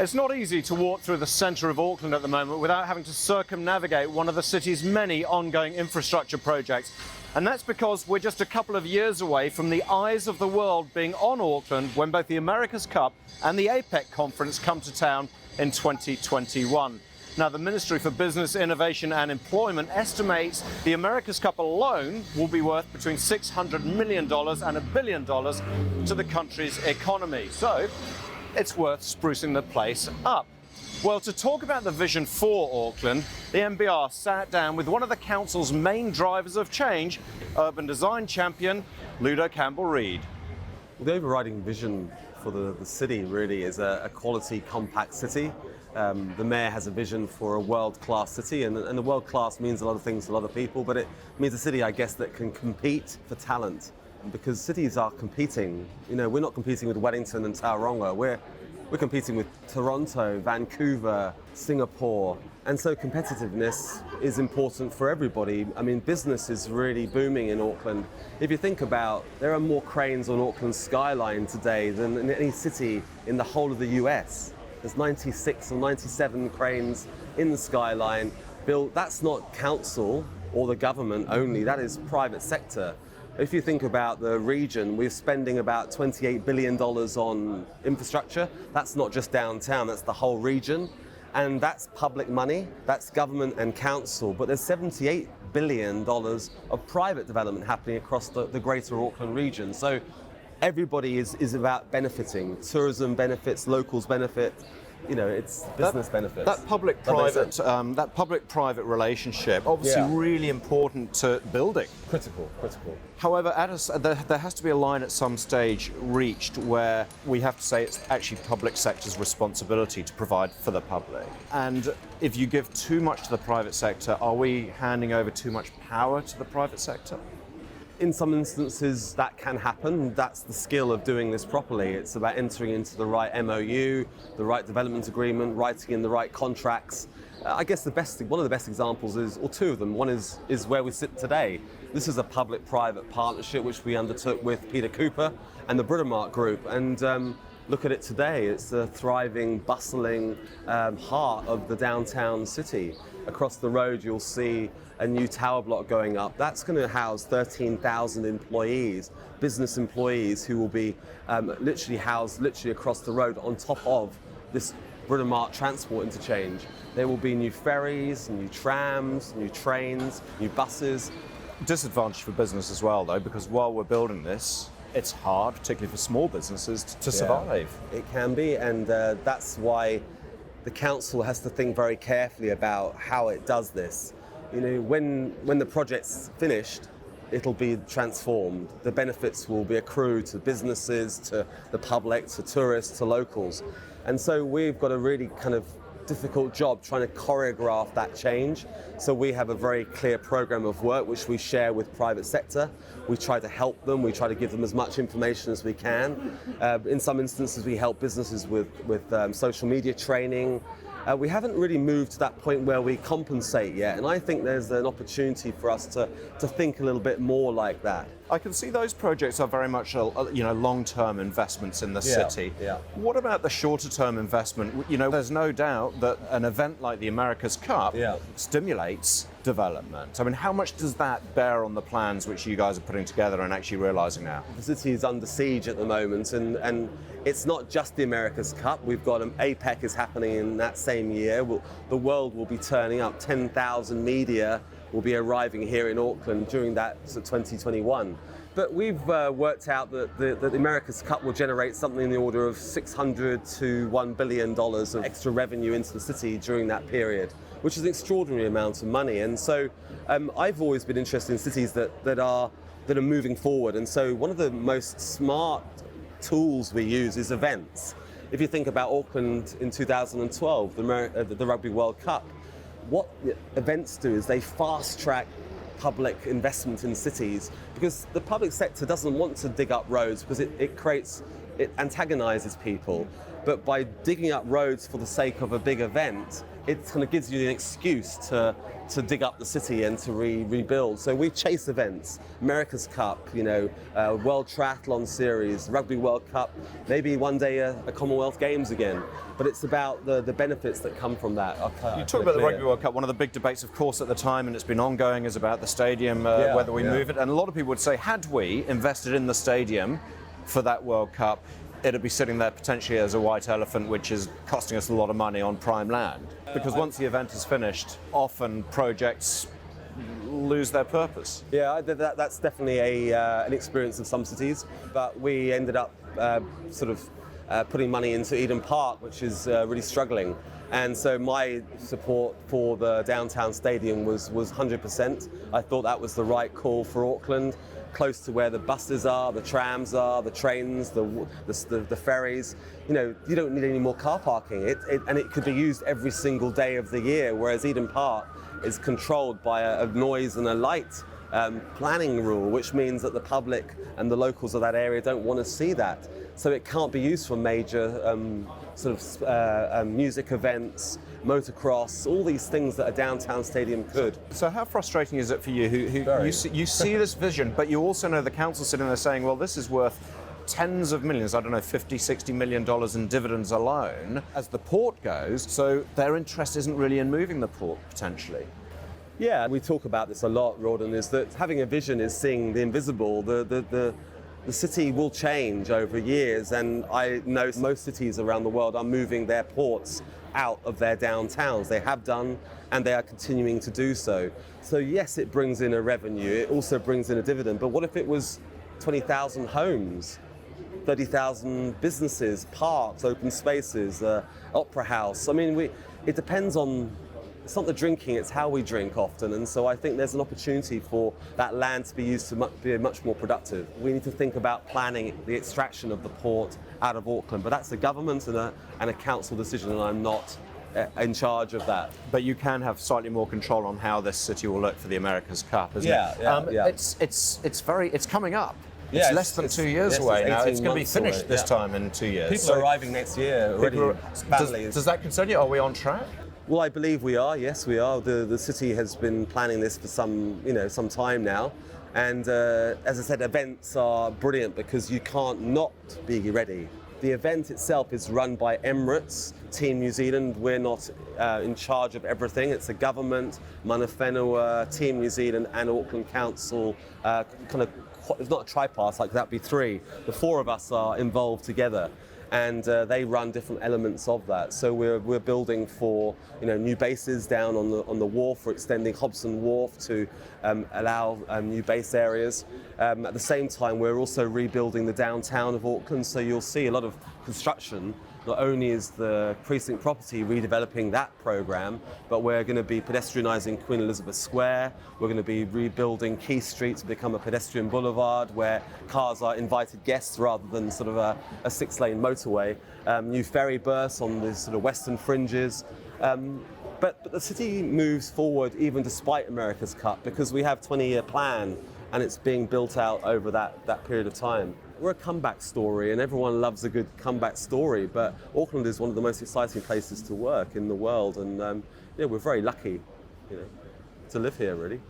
It's not easy to walk through the centre of Auckland at the moment without having to circumnavigate one of the city's many ongoing infrastructure projects. And that's because we're just a couple of years away from the eyes of the world being on Auckland when both the America's Cup and the APEC conference come to town in 2021. Now, the Ministry for Business, Innovation and Employment estimates the America's Cup alone will be worth between $600 million and $1 billion to the country's economy. So it's worth sprucing the place up. Well, to talk about the vision for Auckland, the MBR sat down with one of the council's main drivers of change, urban design champion Ludo Campbell Reid. The overriding vision for the city really is a quality, compact city. The mayor has a vision for a world-class city, and the world-class means a lot of things to a lot of people, but it means a city, I guess, that can compete for talent. Because cities are competing. You know, we're not competing with Wellington and Tauranga. We're competing with Toronto, Vancouver, Singapore. And so competitiveness is important for everybody. I mean, business is really booming in Auckland. If you think about, there are more cranes on Auckland's skyline today than in any city in the whole of the US. There's 96 or 97 cranes in the skyline built. That's not council or the government only, that is private sector. If you think about the region, we're spending about $28 billion on infrastructure. That's not just downtown, that's the whole region. And that's public money, that's government and council, but there's $78 billion of private development happening across the greater Auckland region. So everybody is about benefiting. Tourism benefits, locals benefit. You know, it's business benefits. That public-private relationship, obviously really important to building. Critical. However, there has to be a line at some stage reached where we have to say it's actually public sector's responsibility to provide for the public. And if you give too much to the private sector, are we handing over too much power to the private sector? In some instances that can happen. That's the skill of doing this properly. It's about entering into the right MOU, the right development agreement, writing in the right contracts. I guess one of the best examples is, or two of them, one is where we sit today. This is a public-private partnership which we undertook with Peter Cooper and the Britomart Group. And look at it today. It's a thriving, bustling heart of the downtown city. Across the road you'll see a new tower block going up. That's going to house 13,000 employees, business employees, who will be literally housed across the road on top of this Britomart transport interchange. There will be new ferries, new trams, new trains, new buses. Disadvantage for business as well, though, because while we're building this, it's hard, particularly for small businesses, to survive. It can be, and that's why the council has to think very carefully about how it does this. You know, when the project's finished, it'll be transformed. The benefits will be accrued to businesses, to the public, to tourists, to locals. And so we've got a really kind of difficult job trying to choreograph that change. So we have a very clear program of work which we share with private sector. We try to help them, we try to give them as much information as we can. In some instances we help businesses with social media training. We haven't really moved to that point where we compensate yet, and I think there's an opportunity for us to think a little bit more like that. I can see those projects are very much long-term investments in the city. Yeah. What about the shorter-term investment? You know, there's no doubt that an event like the America's Cup stimulates development. I mean, how much does that bear on the plans which you guys are putting together and actually realising now? The city is under siege at the moment, and it's not just the America's Cup. We've got APEC is happening in that same year. The world will be turning up. 10,000 media will be arriving here in Auckland during that 2021. But we've worked out that the America's Cup will generate something in the order of $600 to $1 billion of extra revenue into the city during that period, which is an extraordinary amount of money. And so I've always been interested in cities that are moving forward. And so one of the most smart tools we use is events. If you think about Auckland in 2012, the Rugby World Cup, what events do is they fast-track public investment in cities, because the public sector doesn't want to dig up roads because it antagonizes people. but by digging up roads for the sake of a big event, it kind of gives you an excuse to dig up the city and to rebuild. So we chase events, America's Cup, World Triathlon Series, Rugby World Cup, maybe one day a Commonwealth Games again. But it's about the benefits that come from that. You talk about the Rugby World Cup. One of the big debates, of course, at the time, and it's been ongoing, is about the stadium, whether we move it. And a lot of people would say, had we invested in the stadium for that World Cup, it'd be sitting there potentially as a white elephant, which is costing us a lot of money on prime land. Because once the event is finished, often projects lose their purpose. Yeah, that's definitely an experience of some cities, but we ended up putting money into Eden Park, which is really struggling. And so my support for the downtown stadium was 100%. I thought that was the right call for Auckland, close to where the buses are, the trams are, the trains, the ferries. You don't need any more car parking. And it could be used every single day of the year, whereas Eden Park is controlled by a noise and a light planning rule, which means that the public and the locals of that area don't want to see that. So it can't be used for major music events, motocross, all these things that a downtown stadium could. So how frustrating is it for you, who you see this vision, but you also know the council sitting there saying, well, this is worth tens of millions, I don't know, $50, $60 million in dividends alone, as the port goes, so their interest isn't really in moving the port, potentially. Yeah, we talk about this a lot, Rawdon, is that having a vision is seeing the invisible. The city will change over years, and I know most cities around the world are moving their ports out of their downtowns. They have done, and they are continuing to do so. So yes, it brings in a revenue, it also brings in a dividend, but what if it was 20,000 homes, 30,000 businesses, parks, open spaces, opera house? I mean, it depends on, it's not the drinking, it's how we drink often, and so I think there's an opportunity for that land to be used to be much more productive. We need to think about planning the extraction of the port out of Auckland, but that's a government and a council decision, and I'm not in charge of that. But you can have slightly more control on how this city will look for the America's Cup, isn't it? Yeah. It's coming up. Yeah, it's less than 2 years away now. It's going to be finished this time in 2 years. People are arriving next year already. Does that concern you? Are we on track? Well, I believe we are. Yes, we are. The city has been planning this for some time now, and as I said, events are brilliant because you can't not be ready. The event itself is run by Emirates, Team New Zealand. We're not in charge of everything. It's the government, Mana Whenua, Team New Zealand, and Auckland Council. It's not a tripart, like that'd be three. The four of us are involved together, and they run different elements of that. So we're building for new bases down on the wharf. We're extending Hobson Wharf to allow new base areas. At the same time, we're also rebuilding the downtown of Auckland. So you'll see a lot of construction. Not only is the precinct property redeveloping that program, but we're going to be pedestrianising Queen Elizabeth Square. We're going to be rebuilding Key Street to become a pedestrian boulevard where cars are invited guests rather than sort of a 6-lane motorway. New ferry berths on the sort of western fringes. But the city moves forward even despite America's Cup because we have a 20-year plan and it's being built out over that period of time. We're a comeback story, and everyone loves a good comeback story, but Auckland is one of the most exciting places to work in the world, and we're very lucky to live here, really.